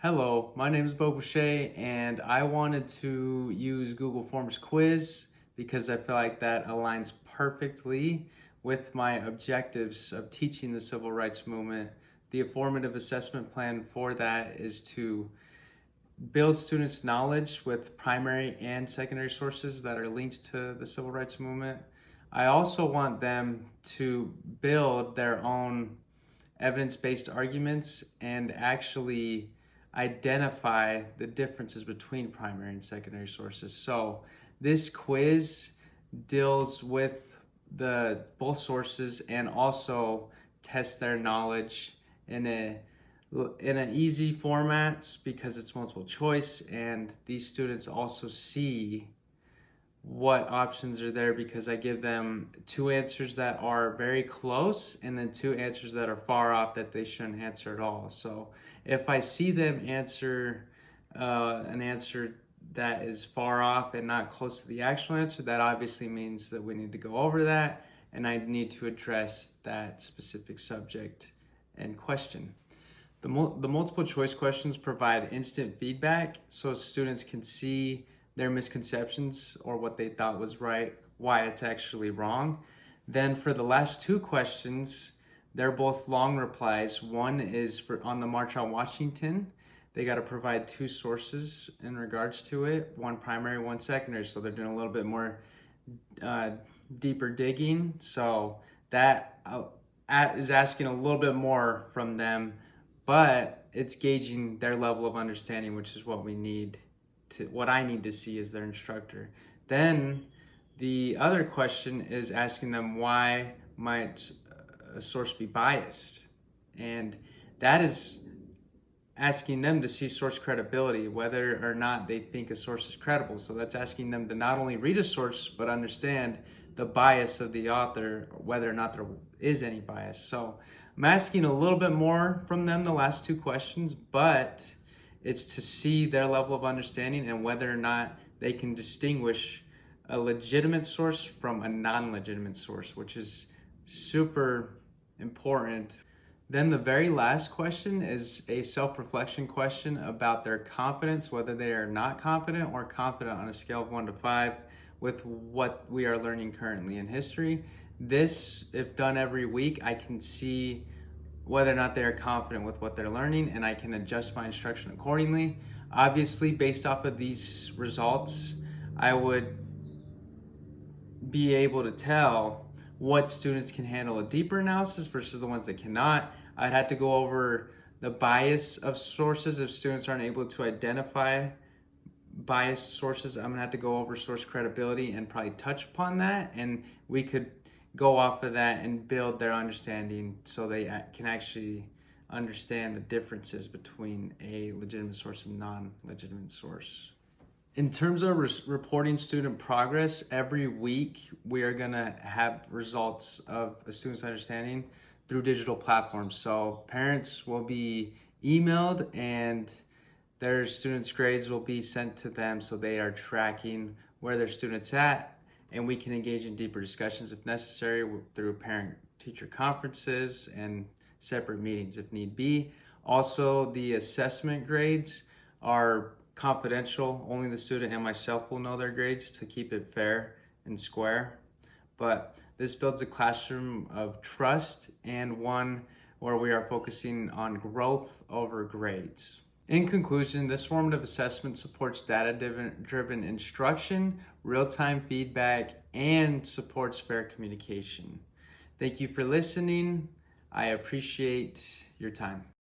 Hello, my name is Bo Boucher, and I wanted to use Google Forms quiz because I feel like that aligns perfectly with my objectives of teaching the civil rights movement. The formative assessment plan for that is to build students' knowledge with primary and secondary sources that are linked to the civil rights movement. I also want them to build their own evidence-based arguments and actually identify the differences between primary and secondary sources. So this quiz deals with the both sources and also tests their knowledge in an easy format because it's multiple choice, and these students also see what options are there because I give them two answers that are very close and then two answers that are far off that they shouldn't answer at all. So if I see them answer an answer that is far off and not close to the actual answer, that obviously means that we need to go over that and I need to address that specific subject and question. The multiple choice questions provide instant feedback so students can see their misconceptions or what they thought was right, why it's actually wrong. Then for the last two questions, they're both long replies. One is on the March on Washington. They got to provide two sources in regards to it, one primary, one secondary. So they're doing a little bit more deeper digging. So that is asking a little bit more from them, but it's gauging their level of understanding, which is what we need what I need to see as their instructor. Then the other question is asking them why might a source be biased, and that is asking them to see source credibility, whether or not they think a source is credible. So that's asking them to not only read a source but understand the bias of the author, whether or not there is any bias. So I'm asking a little bit more from them the last two questions, but it's to see their level of understanding and whether or not they can distinguish a legitimate source from a non-legitimate source, which is super important. Then the very last question is a self-reflection question about their confidence, whether they are not confident or confident on a scale of 1 to 5 with what we are learning currently in history. This, if done every week, I can see whether or not they are confident with what they're learning, and I can adjust my instruction accordingly. Obviously, based off of these results, I would be able to tell what students can handle a deeper analysis versus the ones that cannot. I'd have to go over the bias of sources if students aren't able to identify biased sources. I'm gonna have to go over source credibility and probably touch upon that, and we could go off of that and build their understanding so they can actually understand the differences between a legitimate source and non-legitimate source. In terms of reporting student progress, every week we are gonna have results of a student's understanding through digital platforms. So parents will be emailed and their students' grades will be sent to them so they are tracking where their students at, and we can engage in deeper discussions if necessary through parent-teacher conferences and separate meetings if need be. Also, the assessment grades are confidential. Only the student and myself will know their grades to keep it fair and square. But this builds a classroom of trust and one where we are focusing on growth over grades. In conclusion, this formative assessment supports data-driven instruction, real-time feedback, and supports fair communication. Thank you for listening. I appreciate your time.